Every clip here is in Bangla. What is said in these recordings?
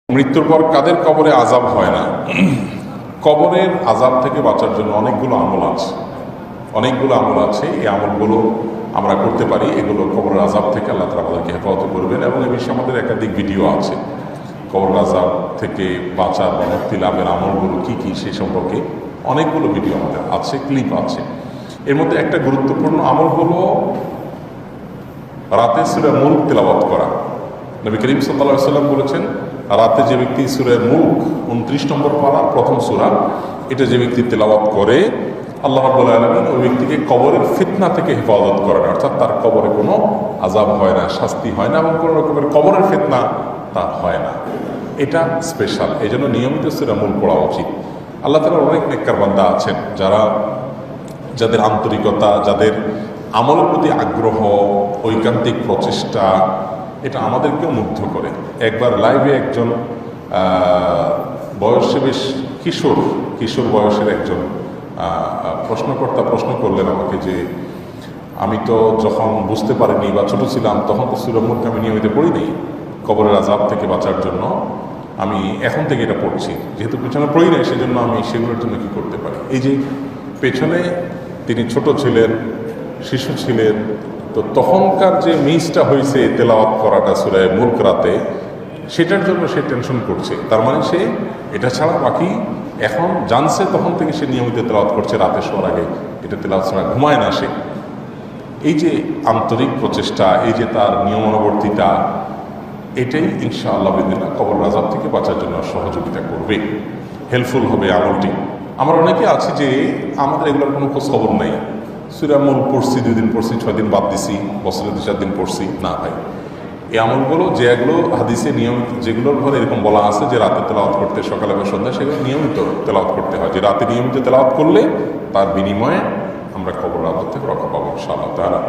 মৃত্যুর পর কাদের কবরে আযাব হয় না? কবরের আযাব থেকে বাঁচার জন্য অনেকগুলো আমল আছে। এই আমলগুলো আমরা করতে পারি। এগুলো কবরের আযাব থেকে আল্লাহ তাআলা আমাদেরকে হেফাজত করবেন, এবং এই বিষয়ে আমাদের একাধিক ভিডিও আছে। কবরের আযাব থেকে বাঁচার বা মুক্তি লাভের আমলগুলো কী কী সেই সম্পর্কে অনেকগুলো ভিডিও আমাদের আছে, ক্লিপ আছে। এর মধ্যে একটা গুরুত্বপূর্ণ আমল হলো রাতে সূরা মুলক তেলাওয়াত করা। নবী করিম সাল্লাল্লাহু আলাইহি ওয়াসাল্লাম বলেছেন, রাতে যে ব্যক্তি সূরা মুলক 29 নম্বর পারা প্রথম সূরা, এটা যে ব্যক্তি তেলাওয়াত করে, আল্লাহ রাব্বুল আলামিন ওই ব্যক্তিকে কবরের ফিতনা থেকে হেফাজত করেন। অর্থাৎ তার কবরে কোনো আযাব হয় না, শাস্তি হয় না, এবং কোনো রকমের কবরের ফিতনা তার হয় না। এটা স্পেশাল, এই জন্য নিয়মিত সূরা মুলক পড়া উচিত। আল্লাহ তাআলার অনেক নেককার বান্দা আছেন যাদের আন্তরিকতা, যাদের আমলের প্রতি আগ্রহ, ঐকান্তিক প্রচেষ্টা, এটা আমাদেরকেও মুগ্ধ করে। একবার লাইভে একজন বয়সে বেশ কিশোর বয়সের একজন প্রশ্নকর্তা প্রশ্ন করলেন আমাকে যে, আমি তো যখন বুঝতে পারিনি বা ছোট ছিলাম তখন তো সূরা মুলক আমি নিয়মিত পড়ি নাই, কবরের আযাব থেকে বাঁচার জন্য আমি এখন থেকে এটা পড়ছি, যেহেতু পেছনে পড়ি নাই সেজন্য আমি সেগুলোর জন্য কী করতে পারি। এই যে পেছনে তিনি ছোট ছিলেন, শিশু ছিলেন, তো তখনকার যে মিসটা হয়েছে তেলাওয়াত করাটা সূরা মুলক রাতে, সেটার জন্য সে টেনশন করছে। তার মানে সে এটা ছাড়া বাকি এখন জানছে, তখন থেকে সে নিয়মিত তেলাওয়াত করছে রাতে শোয়ার আগে, এটা তেলাওয়াত ছাড়া ঘুমায় না সে। এই যে আন্তরিক প্রচেষ্টা, এই যে তার নিয়মানুবর্তিতা, এটাই ইনশাআল্লাহ বিদিনা কবর আযাব থেকে বাঁচার জন্য সহযোগিতা করবে, হেল্পফুল হবে আমলটি। আমরা অনেকে আছি যে আমাদের এগুলোর কোনো খোঁজ খবর নেই। সূরা মুলক পড়ছি, 2 দিন পড়ছি, 6 দিন বাদ দিছি, বছরে 2-4 দিন পড়ছি না। ভাই, এই আমলগুলো যেগুলো হাদিসে নিয়মিত, যেগুলোর ঘরে এরকম বলা আছে যে রাতে তেলাওয়াত করতে, সকালে বা সন্ধ্যায়, সেগুলো নিয়মিত তেলাওয়াত করতে হয়। যে রাতে নিয়মিত তেলাওয়াত করলে তার বিনিময়ে আমরা কবর আযাব থেকে রক্ষা পাবো ইনশাআল্লাহ তাআলা।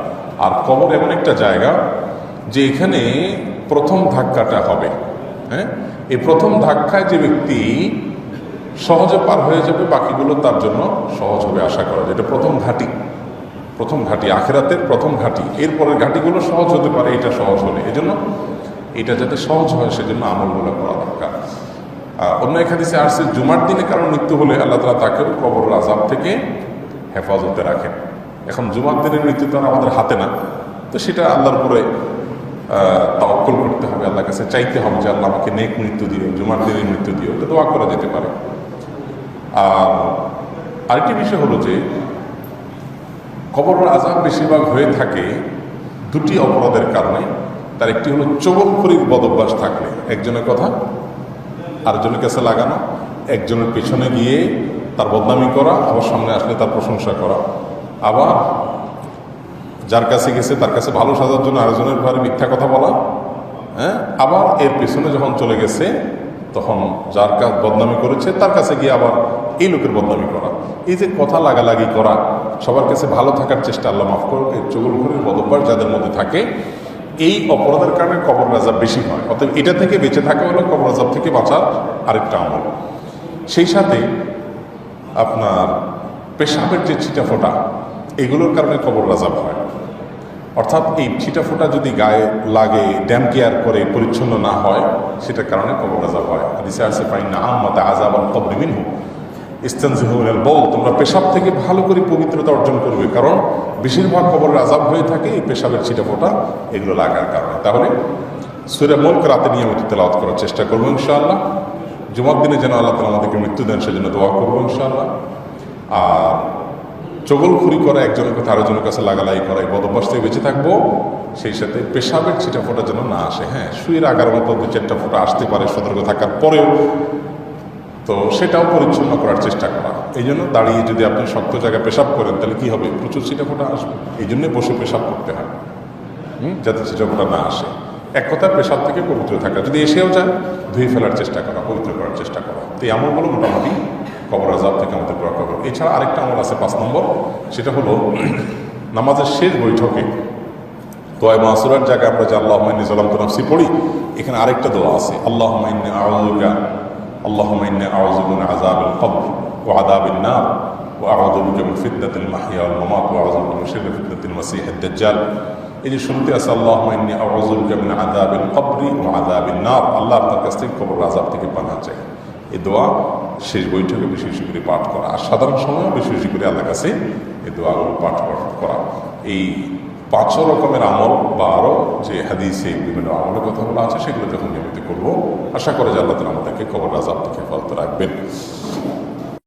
আর কবর এমন একটা জায়গা যে এখানে প্রথম ধাক্কাটা হবে, হ্যাঁ, এই প্রথম ধাক্কায় যে ব্যক্তি সহজে পার হয়ে যাবে, বাকিগুলো তার জন্য সহজ হবে আশা করা যায়। এটা প্রথম ঘাঁটি, আখিরাতের প্রথম ঘাঁটি। এরপরের ঘাঁটিগুলো সহজ হতে পারে, এটা সহজ হলে। এই জন্য এটা যাতে সহজ হয় সেজন্য আমলগুলো করা দরকার। অন্য এক হাদিসে আসছে, জুমার দিনে কারণ মৃত্যু হলে আল্লাহ তাআলা তাকেও কবরের আযাব থেকে হেফাজতে রাখেন। এখন জুমার দিনের মৃত্যু তো আমাদের হাতে না, তো সেটা আল্লাহর উপরে তাওয়াক্কুল করতে হবে, আল্লাহর কাছে চাইতে হবে যে আল্লাহ আমাকে নেক মৃত্যু দিও, জুমার দিনের মৃত্যু দিও। এটা দোয়া করা যেতে পারে। আর আরেকটি বিষয় হলো যে কবরের আযাব বেশিরভাগ হয়ে থাকে 2টি অপরাধের কারণে। তার একটি হলো চগলখড়ির বদভ্যাস থাকলে, একজনের কথা আরেকজনের কাছে লাগানো, একজনের পেছনে গিয়ে তার বদনামি করা, আবার সামনে আসলে তার প্রশংসা করা, আবার যার কাছে গেছে তার কাছে ভালো সাজার জন্য আরেকজনের ব্যাপারে মিথ্যা কথা বলা, হ্যাঁ, আবার এর পেছনে যখন চলে গেছে তখন যার কাছে বদনামি করেছে তার কাছে গিয়ে আবার এই লোকের বদনামি করা। এই যে কথা লাগালাগি করা, সবার কাছে ভালো থাকার চেষ্টা, আল্লাহ মাফ করুক, এই চগলখড়ির বদভ্যাস যাদের মধ্যে থাকে, এই অপরাধের কারণে কবর আযাব বেশি হয়। অতএব এটা থেকে বেঁচে থাকা হলো কবর আযাব থেকে বাঁচার আরেকটা আমল। সেই সাথে আপনার পেশাবের যে ছিটাফোঁটা, এগুলোর কারণে কবর আযাব হয়। অর্থাৎ এই ছিটাফোঁটা যদি গায়ে লাগে, ড্যাম কেয়ার করে পরিচ্ছন্ন না হয়, সেটার কারণে কবর আযাব হয়। হাদিসে আছে, ফাইন্না আম্মাতা আযাবাল কবরি মিনহু ইস্তানজিহু মিনাল বাউল, তোমরা পেশাব থেকে ভালো করে পবিত্রতা অর্জন করবে, কারণ বেশিরভাগ কবরের আযাব হয়ে থাকে এই পেশাবের ছিটাফোঁটা এগুলো লাগার কারণে। তাহলে সূরা মুলক রাতে নিয়মিত তেলাওয়াত করার চেষ্টা করবো ইনশাআল্লাহ। জুমার দিনে যেন আল্লাহ তাআলা আমাদেরকে মৃত্যু দেন সেজন্য দোয়া করবো ইনশাআল্লাহ। আর চগলখড়ি করা, একজনের কথা আরেকজনের কাছে লাগালাই করা, এই বদভ্যাস থেকে বেঁচে থাকবো। সেই সাথে পেশাবের ছিটাফোঁটা যেন না আসে। হ্যাঁ, শুয়ের আগার মতো 2-4টা ফোঁটা আসতে পারে সতর্ক থাকার পরেও, তো সেটাও পরিচ্ছন্ন করার চেষ্টা করা। এই জন্য দাঁড়িয়ে যদি আপনি শক্ত জায়গায় পেশাব করেন তাহলে কি হবে, প্রচুর ছিটাফোঁটা আসবে। এই জন্যে বসে পেশাব করতে হয়, যাতে ছিটাফোঁটা না আসে। এক কথা, পেশাব থেকে পবিত্র থাকা, যদি এসেও যায় ধুয়ে ফেলার চেষ্টা করা, পবিত্র করার চেষ্টা করা। তো এই আমলগুলো মোটামুটি কবর আযাব থেকে আমাদের রক্ষা করবে। এছাড়া আরেকটা আমল আছে 5 নম্বর, সেটা হলো নামাজের শেষ বৈঠকে দোয়া মাসুরার জায়গায় আমরা যে আল্লাহুম্মা ইন্নী যালামতু নাফসি পড়ি, এখানে আরেকটা দোয়া আছে, আল্লাহুম্মা ইন্নী আউযু মিন আযাবিল কবর ওয়া আযাবিন নার ওয়া আউযু বিকা মিন ফিতনাতিল মাহইয়া ওয়াল মামাত ওয়া আউযু বিকা মিন শাররি ফিতনাতিল মাসীহিদ দাজ্জাল। এই যে শুনতে আছে আল্লাহুম্মা ইন্নী আউযু বিকা মিন আযাবিল কবরি ওয়া আযাবিন নার, আল্লাহ আপনার কাছ থেকে কবর আযাব থেকে পানাহ চাই। এই দোয়া শেষ বৈঠকে বেশি বেশি করে পাঠ করা, আর সাধারণ সময়ও বেশি বেশি করে আল্লাহর কাছে এই দোয়াগুলো পাঠ করা। এই 5 রকমের আমল বা আরও যে হাদিসে বিভিন্ন আমলের কথা বলা আছে সেগুলো যখন নিয়মিত করবো, আশা করে যে আল্লাহ তাআলা আমাদেরকে কবর আযাব থেকে হেফাজত রাখবেন।